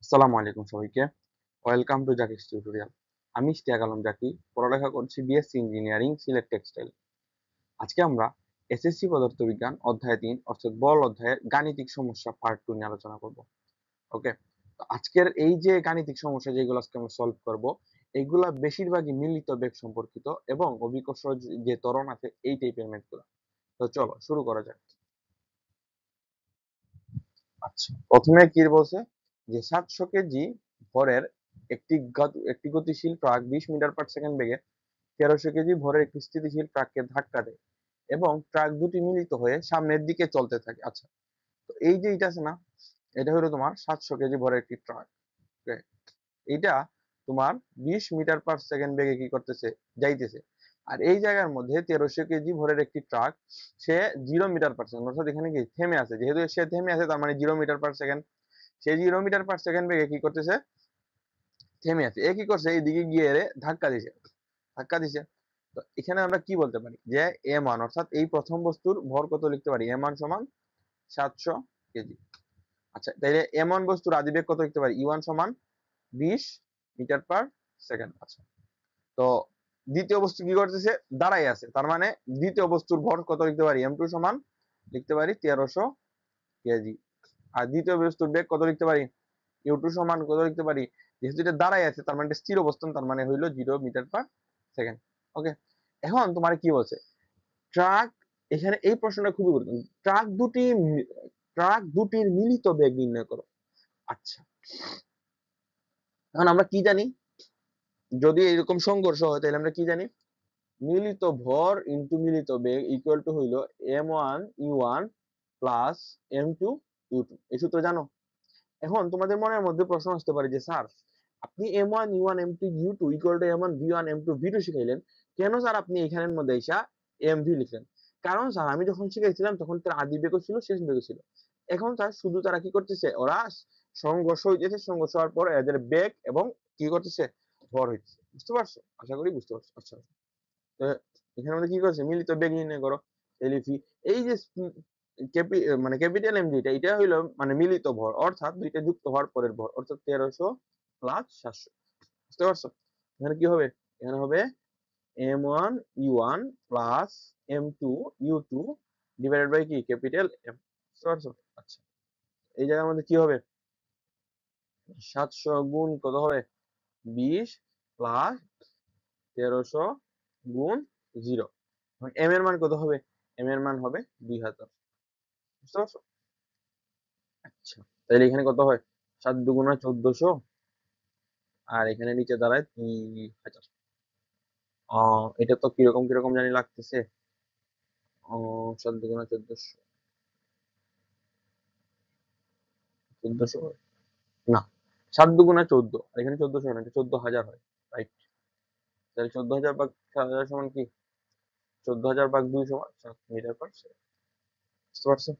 আসসালামু আলাইকুম সবাইকে। Welcome to Zaki's tutorial. আমি ইশতিয়াক আলম জাকি, পড়ালেখা করছি বিএসসি ইঞ্জিনিয়ারিং, সিলেট টেক্সটাইল। আজকে আমরা এসএসসি পদার্থবিজ্ঞান অধ্যায় 3 অর্থাৎ বল অধ্যায়ের গাণিতিক সমস্যা পার্ট 2 নিয়ে আলোচনা করব। ওকে, তো আজকের এই যে গাণিতিক সমস্যা যেগুলো আজকে আমরা সলভ করব, এইগুলা বেশিরভাগই মিলিত বেগ সম্পর্কিত এবং অভিকর্ষ যে ত্বরণ আছে এই টাইপের ম্যাথগুলো। তো চলো শুরু করা যাক। আচ্ছা, প্রথমে কি বলছে যে 700 কেজি ভরের একটি গতিশীল ট্রাক 20 মিটার পার সেকেন্ড বেগে 1300 কেজি ভরের একটি স্থিতিশীল ট্রাককে ধাক্কা দেয় এবং ট্রাক দুটি মিলিত হয়ে সামনের দিকে চলতে থাকে। আচ্ছা, তো এই যে এটা আছে না, এটা হলো তোমার 700 কেজি ভরের একটি ট্রাক। এটা তোমার 20 মিটার পার সেকেন্ড বেগে কি করতেছে, যাইতেছে। আর এই জায়গার মধ্যে 1300 কেজি ভরের একটি ট্রাক, সে 0 মিটার পার সেকেন্ড, অর্থাৎ এখানে কি থেমে আছে। যেহেতু সে থেমে আছে তার মানে 0 মিটার পার সেকেন্ড, সে 0 মিটার পার সেকেন্ড বেগে কি করতেছে, থেমে আছে। এ কি করছে, এইদিকে গিয়ে ধাক্কা দিছে, ধাক্কা দিছে। তো এখানে আমরা কি বলতে পারি যে এম ওয়ান অর্থাৎ এই প্রথম বস্তুর ভর কত লিখতে পারি, এম ওয়ান সমান 700 কেজি। আচ্ছা, তাইলে এম ওয়ান বস্তুর আদিবেগ কত লিখতে পারি, ই ওয়ান সমান 20 মিটার পার সেকেন্ড। আচ্ছা, তো দ্বিতীয় বস্তু কি করতেছে, দাঁড়াই আছে, তার মানে দ্বিতীয় বস্তুর ভর কত লিখতে পারি, এম টু সমান লিখতে পারি 1300 কেজি। আর দ্বিতীয় বস্তুর বেগ কত লিখতে পারি, ইউ টু সমান কত লিখতে পারি, যেহেতু এটা দাঁড়াই আছে তার মানে স্থির অবস্থান, তার মানে হইলো 0 মিটার পার সেকেন্ড। ওকে, এখন তোমার কি বলছে, ট্রাক, এখানে এই প্রশ্নটা খুবই গুরুত্বপূর্ণ, ট্রাক দুটির মিলিত বেগ নির্ণয় করো। আচ্ছা, এখন আমরা কি জানি, যদি এরকম সংঘর্ষ হয় তাহলে আমরা কি জানি, মিলিত ভর ইন্টু মিলিত বেগ ইকুয়াল টু হইলো M one U one plus M two U two. এই সূত্র জানো? এখন তোমাদের মনের মধ্যে প্রশ্ন আসতে পারে যে স্যার, আপনি M one U one M two U two equal to M one V one M two V two শিখাইলেন, কেন স্যার আপনি এখানের মধ্যে এসা এম ভি লিখলেন? কারণ স্যার আমি যখন শিখাইছিলাম তখন তার আদি বেগও ছিল, শেষ বেগও ছিল। এখন স্যার শুধু তারা কি করতেছে, ওরা সংঘর্ষ হইতেছে, সংঘর্ষ হওয়ার পর এদের বেগ এবং কি করতেছে, ভর হইতেছে। বুঝতে পারছো? আশা করি বুঝতে পারছো। আচ্ছা, তো এখানে আমাদের কি করছে, মিলিত বেগ নির্ণয় করো। তাহলে এই যে মানে ক্যাপিটাল এম যেটা, এটা হইলো মানে মিলিত ভর, অর্থাৎ দুইটা যুক্ত হওয়ার পরের ভর, অর্থাৎ 1300 প্লাস 700। বুঝতে পারছো? এখানে কি হবে, এখানে হবে M one U one plus M two U two divided by কি, ক্যাপিটাল এম। বুঝতে পারছো? আচ্ছা, এই জায়গার মধ্যে কি হবে, 700 গুণ কত হবে, 20 প্লাস 1300 গুণ 0। এম এর মান কত হবে, এম এর মান হবে 2000। বুঝতে পারছো? আচ্ছা, তাহলে এখানে কত হয়, 7 দুগুণা 1400, আর এখানে নিচে দাঁড়ায় 2000। এটা তো কিরকম কিরকম জানি লাগতেছে। 7 দুগুণা 1400, 1400 না, 7 দুগুণা 14, আর এখানে 1400 না, এটা 14,000 হয়। রাইট, তাহলে 14,000 ভাগ 7,000 সমান কি, 14,000 ভাগ 2 সমান 7 মিটার পার সেকেন্ড। বুঝতে পারছো?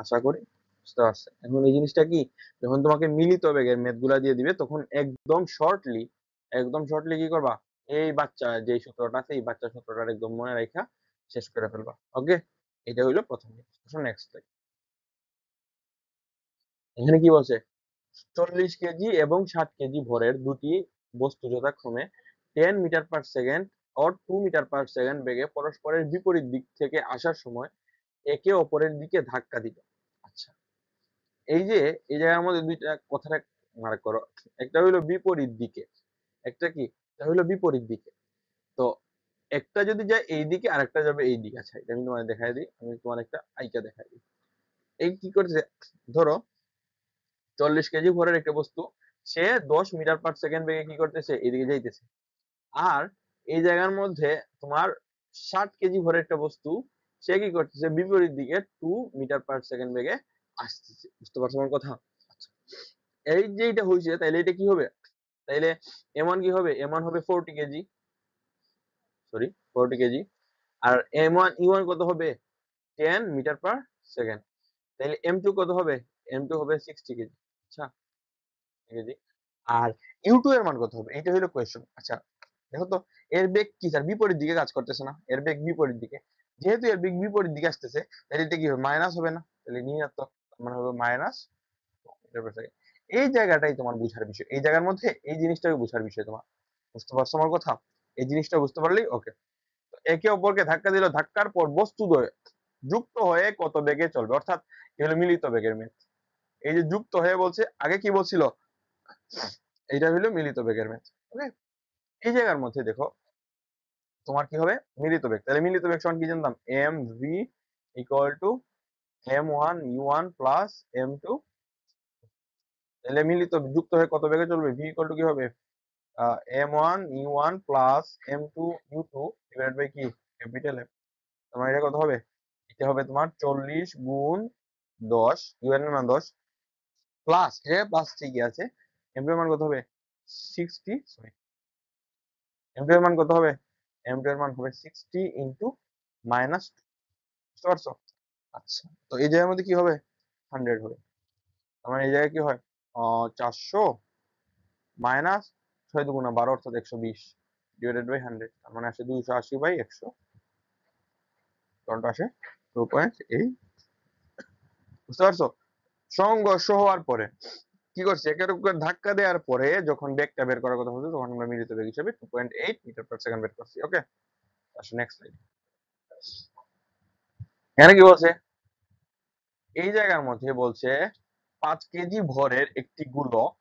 আশা করি বুঝতে পারছো। এখন এই জিনিসটা কি, যখন তোমাকে মিলিত বেগের ম্যাথ গুলা দিয়ে দিবে তখন একদম শর্টলি কি করবা, এই বাচ্চা যে সূত্রটা আছে এই বাচ্চা সূত্রটা একদম মনে রাখা শেষ করে ফেলবা। ওকে, এটা হইলো প্রথম। নেক্সট, এখানে কি বলছে, 40 কেজি এবং 60 কেজি ভরের দুটি বস্তু যথাক্রমে 10 মিটার পার সেকেন্ড ও 2 মিটার পার সেকেন্ড বেগে পরস্পরের বিপরীত দিক থেকে আসার সময় একে অপরের দিকে ধাক্কা দিবে। আচ্ছা, এই যে এই জায়গার মধ্যে দুইটা কথাটা মার্ক করো, একটা হইলো বিপরীত দিকে, একটা কি, এটা হইলো বিপরীত দিকে। তো একটা যদি যায় এই দিকে আর একটা যাবে এই দিকে। আচ্ছা, এটা আমি তোমার দেখাই দিই, আমি তোমার একটা আইকা দেখাই দিই। এই কি করছে, ধরো 40 কেজি ভরের একটা বস্তু, সে 10 মিটার পার সেকেন্ড বেগে কি করতেছে, এদিকে যাইতেছে। আর এই জায়গার মধ্যে তোমার 60 কেজি ভরের একটা বস্তু, সে কি করতেছে, বিপরীত দিকে 2 মিটার পার সেকেন্ড বেগে আসতেছে। বুঝতে পারছো আমার কথা? আচ্ছা, এই যে এটা হয়েছে তাইলে এটা কি হবে, তাইলে এমন কি হবে, এমন হবে 40 কেজি, সরি 40 কেজি। আর এম ওয়ান ই ওয়ান কত হবে, 10 মিটার পার সেকেন্ড। তাইলে এম টু কত হবে, এম টু হবে 60 কেজি। আচ্ছা, কেজি। আর ইউ টু এর মান কত হবে, এটা হলো কোয়েশ্চেন। আচ্ছা, দেখো তো, এর বেগ কি স্যার বিপরীত দিকে কাজ করতেছে না, এর বেগ বিপরীত দিকে। যেহেতু এর বেগ বিপরীত দিকে আসতেছে তাহলে এটা কি হবে, মাইনাস হবে না, তাহলে ঋণাত্মক, মানে হবে মাইনাস। এই জায়গাটাই তোমার বুঝার বিষয়, এই জায়গার মধ্যে এই জিনিসটাকে বুঝার বিষয় তোমার। বুঝতে পারছো আমার কথা? এই জিনিসটা বুঝতে পারলেই ওকে। একে অপরকে ধাক্কা দিল, ধাক্কার পর বস্তুদ্বয় যুক্ত হয়ে কত বেগে চলবে, অর্থাৎ এ হলো মিলিত বেগের মেথ। এই যে যুক্ত হয়ে বলছে, আগে কি বলছিল, এইটা হলো মিলিত বেগের মেথ। ওকে, এই জায়গার মধ্যে দেখো তোমার কি হবে, মিলিত বেগ। তাহলে মিলিত বেগ সমান কি জানতাম, M V equal to m1 u1 plus m2। তাহলে মিলিত যুক্ত হয়ে কত বেগে চলবে, ভি ইকুয়াল টু কি হবে, m1 u1 plus m2 u2 divide by কি, ক্যাপিটাল এম। তোমার এটা কত হবে, এটা হবে তোমার 40 গুণ 10, ইউ এর মান 10 প্লাস, প্লাস ঠিকই আছে, m2 এর মান কত হবে 60, সরি m2 এর মান কত হবে, m2 এর মান হবে 60 ইনটু মাইনাস, বুঝতে পারছো? আচ্ছা, তো এই জায়গার মধ্যে কি হবে, 100 হবে। আমার এই জায়গায় কি হয়, 400 মাইনাস 6 দুগুণা 12 অর্থাৎ 120 ডিভাইডেড বাই 100, তার মানে আসে 280 বাই 100, কারণটা আসে 2.8। বুঝতে পারছো? সংঘর্ষ হওয়ার পরে কি করছে, একের উপর ধাক্কা দেওয়ার পরে যখন বেগটা বের করার কথা বলছে, তখন আমরা মিলিত বেগ হিসেবে 2.8 মিটার পার সেকেন্ড বের করছি। ওকে, আসো নেক্সট স্লাইড। এখানে কি বলছে, এই জায়গার মধ্যে বলছে 5 কেজি ভরের একটি গোলক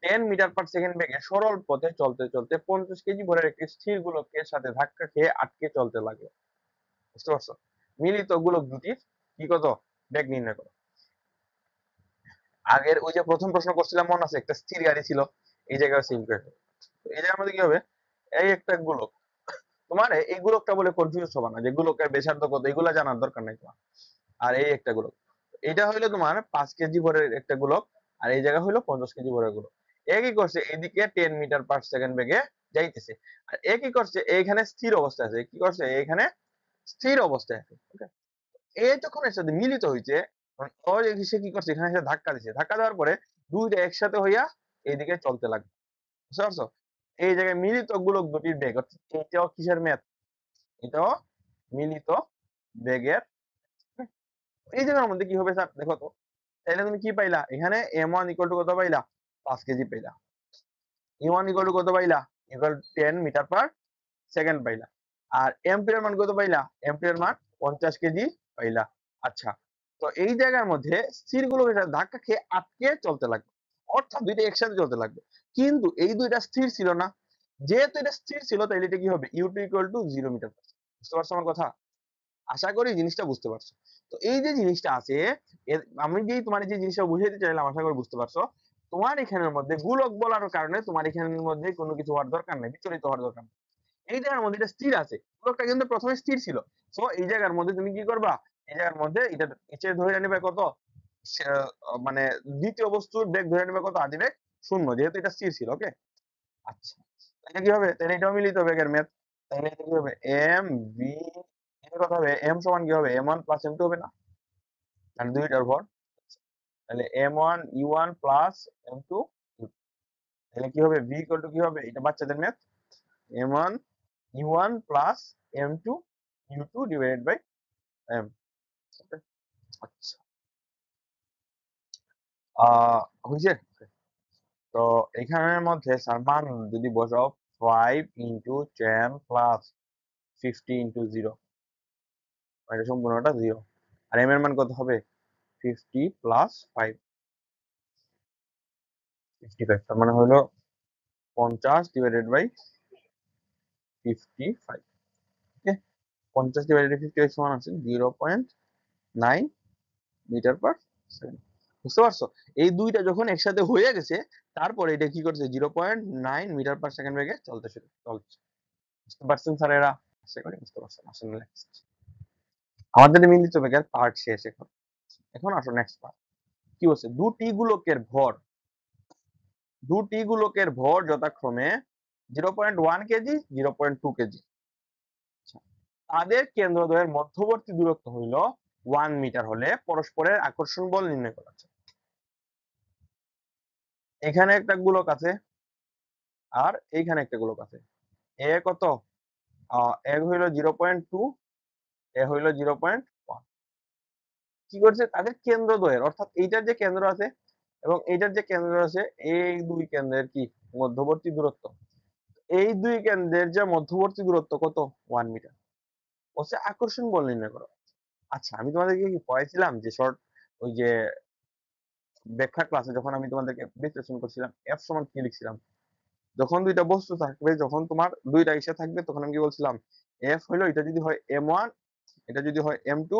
10 মিটার পার সেকেন্ড বেগে সরল পথে চলতে চলতে 50 কেজি ভরের একটি স্থির গোলকের সাথে ধাক্কা খেয়ে আটকে চলতে লাগলো। বুঝতে পারছো? মিলিত গোলক দুটির কি কত, বেগ নির্ণয় করো। আগের ওই যে প্রথম প্রশ্ন করছিলাম মনে আছে, একটা স্থির গাড়ি ছিল, এই জায়গায় সেম করে। এই জায়গার মধ্যে কি হবে, এই একটা গোলক, তোমার এই গোলকটা বলে কনফিউজ হবে না যে গোলকের ব্যাসার্ধ কত, এগুলা জানার দরকার নাই তোমার। আর এই একটা গোলক, এটা হইলো তোমার 5 কেজি ভরের একটা গোলক, আর এই জায়গা হইলো 50 কেজি ভরের গোলক। এ কি করছে, এদিকে 10 মিটার পার সেকেন্ড বেগে যাইতেছে, আর এ কি করছে, এইখানে স্থির অবস্থায় আছে, কি করছে, এখানে স্থির অবস্থায় আছে। ওকে, এ যখন এর সাথে মিলিত হইছে, তখন ও সে কি করছে, এখানে এসে ধাক্কা দিছে, ধাক্কা দেওয়ার পরে দুইটা একসাথে হইয়া এইদিকে চলতে লাগবে। বুঝতে পারছো? এই জায়গায় মিলিত গোলক দুটির বেগ, অর্থাৎ এটাও কিসের ম্যাথ, এটাও মিলিত বেগের। এই জায়গার মধ্যে কি হবে স্যার, দেখো তো, তাহলে তুমি কি পাইলা, এখানে m1 ইকুয়াল টু কত পাইলা, 5 কেজি পাইলা, u1 ইকুয়াল টু কত পাইলা, ইকুয়াল 10 মিটার পার সেকেন্ড পাইলা, আর m2 এর মান কত পাইলা, m2 এর মান 50 কেজি পাইলা। আচ্ছা, তো এই জায়গার মধ্যে স্থির গুলো ধাক্কা খেয়ে আটকে চলতে লাগবে, অর্থাৎ দুইটা একসাথে চলতে লাগবে, কিন্তু এই দুইটা স্থির ছিল না। যেহেতু এটা স্থির ছিল, তাহলে এটা কি হবে, u2 ইকুয়াল টু 0 মিটার। বুঝতে পারছো আমার কথা? আশা করি জিনিসটা বুঝতে পারছো। তো এই যে জিনিসটা আছে, আমি যেই তোমার যে জিনিসটা বুঝাইতে চাইলাম, আশা করি বুঝতে পারছো। তোমার এখানের মধ্যে গোলক বলার কারণে তোমার এখানের মধ্যে কোনো কিছু হওয়ার দরকার নেই, বিচলিত হওয়ার দরকার নেই। এই জায়গার মধ্যে এটা স্থির আছে, গোলকটা কিন্তু প্রথমে স্থির ছিল। সো এই জায়গার মধ্যে তুমি কি করবা, এই জায়গার মধ্যে এটা এসে ধরে নেবে কত, মানে দ্বিতীয় বস্তুর বেগ ধরে নেবে কত, আদি বেগ 0, যেহেতু এটা স্থির ছিল। ওকে, আচ্ছা, তাহলে কি হবে, তাহলে এটাও মিলিত বেগের মেথ। তাহলে এটা কি হবে, এম ভি, এটা কত হবে, এম সমান কি হবে, m1 প্লাস m2 হবে না, মানে দুইটার ভর। তাহলে m1 u1 plus m2 u2। তাহলে কি হবে, v ইকুয়াল টু কি হবে, এটা বাচ্চাদের math, m1 u1 plus m2 u2 divided by m। আচ্ছা, হয়েছে। তো এখানের মধ্যে স্যার মান যদি বসাও, 5 ইন্টু 10 প্লাস 50 ইন্টু 0, এটা সম্পূর্ণটা 0, আর m এর মান কত হবে, 50 প্লাস 5, 55, তার মানে হলো 50 divided by 55। Okay, 50 divided by 55 সমান আছে 0.9 মিটার পার সেকেন্ড। বুঝতে পারছো? এই দুইটা যখন একসাথে হয়ে গেছে, তারপরে এটা কি করছে, 0.9 মিটার পার সেকেন্ড বেগে চলছে। বুঝতে পারছেন স্যার এরা? আশা করি বুঝতে পারছেন। আসলে নেক্সট, আমাদের মিলিত বেগের পার্ট শেষ এখন। এখন আসো নেক্সট পার্ট। কি বলছে, দুটি গোলকের ভর যথাক্রমে 0.1 কেজি, 0.2 কেজি। তাদের কেন্দ্রদ্বয়ের মধ্যবর্তী দূরত্ব হইল 1 মিটার হলে পরস্পরের আকর্ষণ বল নির্ণয় করা যায়। এখানে একটা গোলক আছে, আর এইখানে একটা গোলক আছে। এ কত, এ হইল 0.2, এ হইল 0.1। কি করছে, তাদের কেন্দ্রদ্বয়ের, অর্থাৎ এইটার যে কেন্দ্র আছে এবং এইটার যে কেন্দ্র আছে এই দুই কেন্দ্রের কি মধ্যবর্তী দূরত্ব, এই দুই কেন্দ্রের যে মধ্যবর্তী দূরত্ব কত 1 মিটার। হচ্ছে আকর্ষণ বল নির্ণয় করো। আচ্ছা আমি তোমাদেরকে কি পড়াইছিলাম যে শর্ট ওই যে ব্যাখ্যা ক্লাসে যখন আমি তোমাদেরকে বিশ্লেষণ করছিলাম এফ সমান কি লিখছিলাম, যখন দুইটা বস্তু থাকবে, যখন তোমার দুইটা ইসে থাকবে, তখন আমি কি বলছিলাম এফ হলো এটা যদি হয় m1, এটা যদি হয় m2,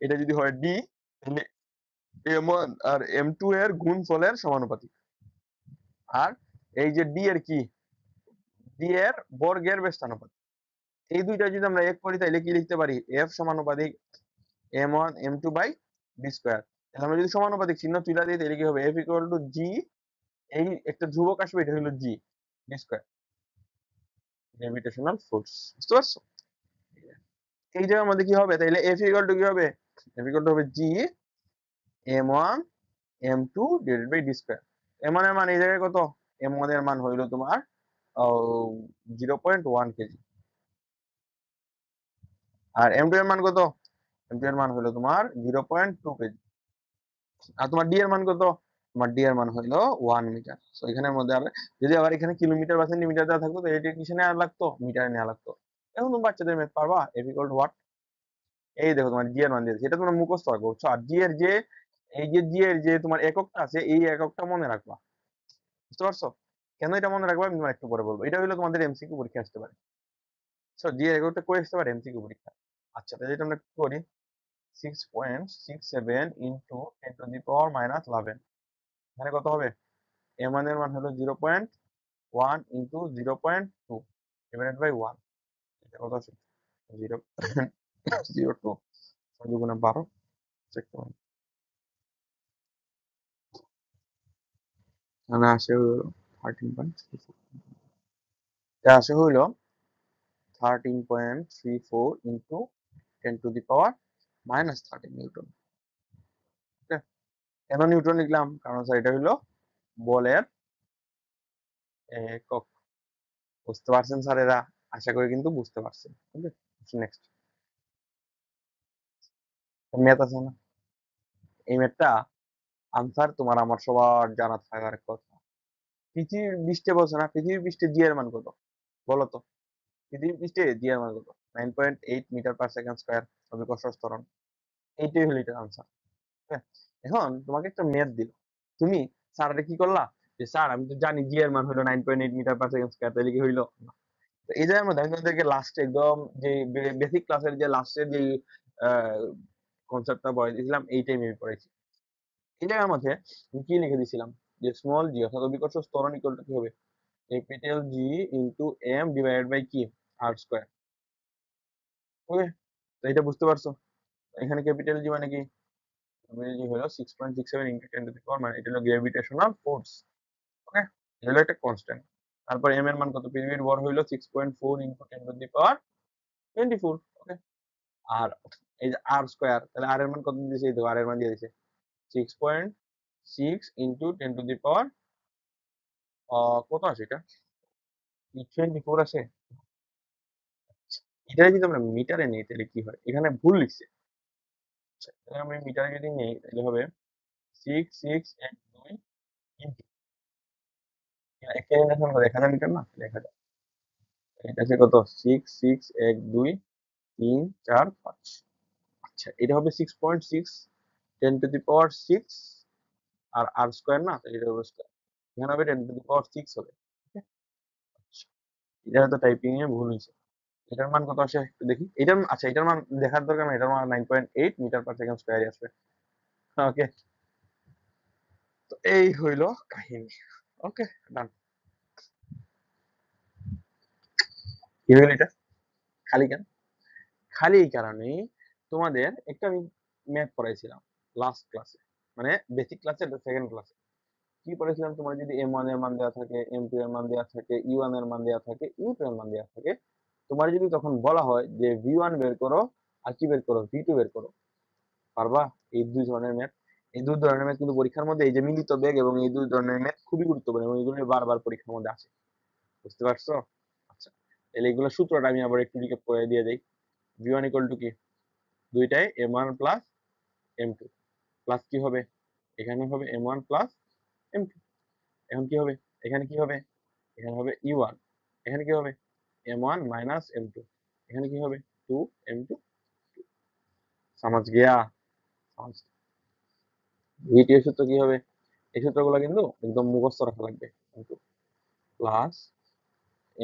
এটা যদি হয় d, তাহলে m1 আর m2 এর গুণফলের সমানুপাতিক। আর এই যে d এর কি, d এর বর্গের ব্যস্তানুপাতিক। এই দুইটা যদি আমরা এক করি তাহলে কি লিখতে পারি f সমানুপাতিক m1 m2 by d square. তাহলে আমরা যদি সমানুপাতিক চিহ্ন তুলে দিই তাহলে কি হবে f ইকুয়াল টু g, এই একটা ধ্রুবক আসবে এটা হলো g d square, gravitational force. বুঝতে পারছো? এই জায়গার মধ্যে কি হবে তাহলে f ইকুয়াল টু কি হবে, f ইকুয়াল টু হবে g m1 m2 divided by d square. m1 এর মান এই জায়গায় কত, m1 এর মান হইলো তোমার 0.1 কেজি, আর m2 এর মান কত, m2 এর মান হলো তোমার 0.2 কেজি। আর তোমার d এর মান কত, তোমার d এর মান হলো 1 মিটার। সো এখানের মধ্যে আর যদি আবার এখানে কিলোমিটার বা সেন্টিমিটার দেওয়া থাকতো তাহলে এটা কিসে নেওয়া লাগতো, মিটারে নেওয়া লাগতো। এখন তুমি বাচ্চাদের ম্যাথ পারবা, f ইকুয়াল টু হোয়াট, এই দেখো তোমার জি এর মান দিয়েছে, এটা তোমরা মুখস্থ রাখবো। বুঝছো? আর জি এর যে এই যে জি এর যে তোমার এককটা আছে এই এককটা মনে রাখবা। বুঝতে পারছো? কেন এটা মনে রাখবা আমি তোমার একটু পরে বলবো। এটা হলো তোমাদের এমসিকিউ পরীক্ষা আসতে পারে। সো জি এর এককটা কই আসতে পারে এমসিকিউ পরীক্ষা। আচ্ছা তাহলে এটা আমরা কি করি, 6.67 into 10 to the power minus 11, এখানে কত হবে, এম ওয়ান এর মান হলো 0.1 ইনটু 0.2 ডিভাইডেড বাই 1, এটা কত আছে 0.02, 2 গুণে 12, চেক করুন এখানে আসে হলো 13.34, এটা আসে হইলো 13.34 into 10 to the power minus 13 newton. Okay, কেন নিউটন লিখলাম, কারণ স্যার এটা হইলো বলের একক। বুঝতে পারছেন স্যার এরা, আশা করি কিন্তু বুঝতে পারছেন। ওকে, নেক্সট ম্যাথ আছে না, এই ম্যাথটা আনসার তোমার আমার সবার জানা থাকার কথা। পৃথিবীর পৃষ্ঠে বলছে না, পৃথিবীর পৃষ্ঠে জি এর মান কত বলো তো, পৃথিবীর পৃষ্ঠে জি এর মান কত, 9.8 মিটার পার সেকেন্ড স্কয়ার অভিকর্ষ ত্বরণ। এইটাই হলো এটার আনসার। হ্যাঁ, এখন তোমাকে একটা ম্যাথ দিল, তুমি স্যার কি করলা, যে স্যার আমি তো জানি জি এর মান হলো 9.8 মিটার পার সেকেন্ড স্কয়ার, তাহলে কি হইলো না। তো এই জায়গার মধ্যে আমি তোমাদেরকে লাস্টে একদম যে বেসিক ক্লাসের যে লাস্টের যে কনসেপ্টটা বলে দিয়েছিলাম এইটাই আমি পড়েছি। এই জায়গার মধ্যে আমি কি লিখে দিয়েছিলাম, যে স্মল জি অর্থাৎ অভিকর্ষ ত্বরণ ইকুয়াল টু কি হবে, capital G into M divided by কি আর স্কয়ার। ওকে, তো এটা বুঝতে পারছো, এখানে ক্যাপিটাল জি মানে কি, ক্যাপিটাল জি হলো 6.67 ইনটু 10 টু দি পাওয়ার, মানে এটা হলো গ্র্যাভিটেশনাল ফোর্স। ওকে, এটা হলো একটা কনস্ট্যান্ট। তারপর এম এর মান কত, পৃথিবীর ভর হইলো 6.4 ইনটু 10 টু দি পাওয়ার 24। ওকে, আর এই যে আর স্কয়ার, তাহলে আর এর মান কত দিয়েছে, এই দেখো আর এর মান দিয়ে দিয়েছে 6.6 ইনটু 10 টু দি পাওয়ার কত আছে এটা, 24 আছে। এটা যদি আমরা মিটারে নেই তাহলে কি হয়, এখানে ভুল লিখছে। আচ্ছা, তাহলে আমরা মিটারে যদি নেই তাহলে হবে 6612 ইনটু, একটা এখন দেখা মিটার না লেখা যায়, এটা আছে কত 6612 3 4 5। আচ্ছা এটা হবে 6.6 10 to the power 6, R R square না, তাহলে এটা হবে স্কয়ার, এখানে হবে 10 টু দি পাওয়ার 6 হবে। ওকে, আচ্ছা এটা হয়তো টাইপিং এ ভুল হয়েছে। এটার মান কত আসে একটু দেখি, এটার আচ্ছা এটার মান দেখার দরকার না, এটার মান 9.8 মিটার পার সেকেন্ড স্কয়ারই আসবে। ওকে, তো এই হইলো কাহিনী। ওকে, ডান। কি হইলো এটা, খালি কেন, খালি এই কারণেই তোমাদের একটা আমি ম্যাথ পড়াইছিলাম লাস্ট ক্লাসে, মানে বেসিক ক্লাসে সেকেন্ড ক্লাসে কি পড়েছিলাম, তোমার যদি m1 এর মান দেওয়া থাকে, m2 এর মান দেওয়া থাকে, u1 এর মান দেওয়া থাকে, u2 এর মান দেওয়া থাকে, তোমার যদি তখন বলা হয় যে v1 বের করো আর কি বের করো v2 বের করো, পারবা? এই দুই ধরনের ম্যাথ, এই দুই ধরনের ম্যাথ কিন্তু পরীক্ষার মধ্যে, এই যে মিলিত বেগ এবং এই দুই ধরনের ম্যাথ খুবই গুরুত্বপূর্ণ এবং এগুলো বারবার পরীক্ষার মধ্যে আসে। বুঝতে পারছো? আচ্ছা, তাহলে এগুলো সূত্রটা আমি আবার একটু রিক্যাপ করে দিয়ে দেই। v1 ইকুয়াল টু কি, দুইটাই m1 প্লাস m2 প্লাস কি হবে, এখানে হবে m1 প্লাস m2। এখন কি হবে, এখানে কি হবে, এখানে হবে e1, এখানে কি হবে m1 মাইনাস m2, এখানে কি হবে 2m2। সমাজ গিয়া, সমাজ দ্বিতীয় সূত্র কি হবে, এই সূত্রগুলো কিন্তু একদম মুখস্থ রাখা লাগবে। m2 plus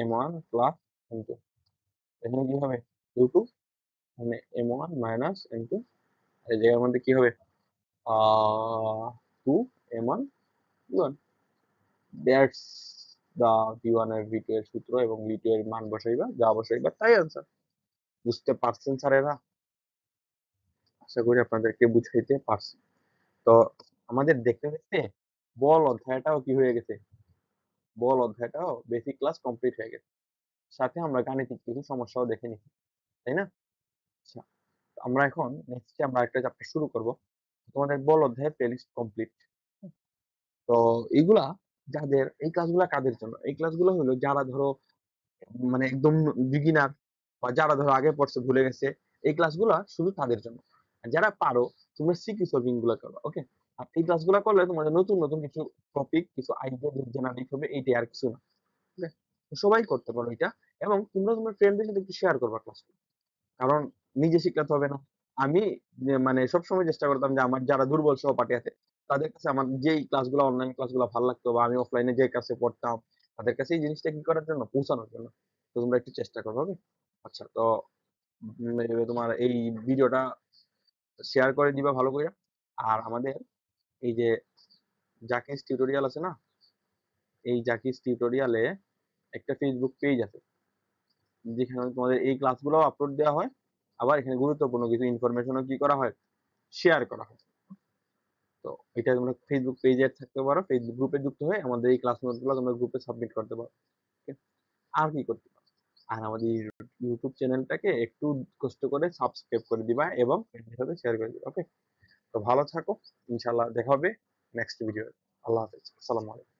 m1 plus m2, এখানে কি হবে 2 মানে m1 মাইনাস m2, এই জায়গার মধ্যে কি হবে 2 m1 v1। That's the v1 এর v2 এর সূত্র, এবং v2 এর মান বসাইবা, যা বসাইবা তাই आंसर। বুঝতে পারছেন স্যারেরা? আশা করি আপনাদেরকে বুঝাইতে পারছি। তো আমাদের দেখতে দেখতে বল অধ্যায়টাও কি হয়ে গেছে, বল অধ্যায়টাও বেসিক ক্লাস কমপ্লিট হয়ে গেছে। সাথে আমরা গাণিতিক কিছু সমস্যাও দেখে নিচ্ছি, তাই না? আচ্ছা, আমরা এখন নেক্সট আমরা একটা চ্যাপ্টার শুরু করব। তোমাদের বল অধ্যায়ের প্লেলিস্ট কমপ্লিট। তো এইগুলা যাদের, এই ক্লাসগুলা কাদের জন্য, এই ক্লাসগুলো হলো যারা ধরো মানে একদম বিগিনার, বা যারা ধরো আগে পড়ছে ভুলে গেছে, এই ক্লাসগুলো শুধু তাদের জন্য। আর যারা পারো তোমরা সিকিউ সলভিং গুলো করো, ওকে। আর এই ক্লাসগুলো করলে তোমাদের নতুন নতুন কিছু টপিক, কিছু আইডিয়া জেনারেট হবে, এইটাই আর কিছু না। ঠিক আছে? তো সবাই করতে পারো এটা, এবং তোমরা তোমার ফ্রেন্ডদের সাথে একটু শেয়ার করবা ক্লাস, কারণ নিজে শিখাতে হবে না। আমি মানে সবসময় চেষ্টা করতাম যে আমার যারা দুর্বল সহপাঠী আছে তাদের কাছে আমার যেই ক্লাসগুলো, অনলাইন ক্লাসগুলো ভালো লাগতো, বা আমি অফলাইনে যে কাছে পড়তাম তাদের কাছে এই জিনিসটা কি করার জন্য, পৌঁছানোর জন্য। তো তোমরা একটু চেষ্টা করবে, হবে? আচ্ছা, তো তোমার এই ভিডিওটা শেয়ার করে দিবা ভালো করে। আর আমাদের এই যে জাকিস টিউটোরিয়াল আছে না, এই জাকিস টিউটোরিয়ালে একটা ফেসবুক পেজ আছে, যেখানে তোমাদের এই ক্লাসগুলো আপলোড দেওয়া হয়, আবার এখানে গুরুত্বপূর্ণ কিছু ইনফরমেশনও কি করা হয়, শেয়ার করা হয়। তো এটা তোমরা ফেসবুক পেজে থাকতে পারো, ফেসবুক গ্রুপে যুক্ত হয়ে আমাদের এই ক্লাস নোটগুলো তোমরা গ্রুপে সাবমিট করতে পারো। ঠিক আছে? আর কি করতে পারো, আর আমাদের ইউটিউব চ্যানেলটাকে একটু কষ্ট করে সাবস্ক্রাইব করে দিবা, এবং ফ্রেন্ডদের সাথে শেয়ার করে দিবা, ওকে। তো ভালো থাকো, ইনশাআল্লাহ দেখা হবে নেক্সট ভিডিও। আল্লাহ হাফেজ, আসসালামু আলাইকুম।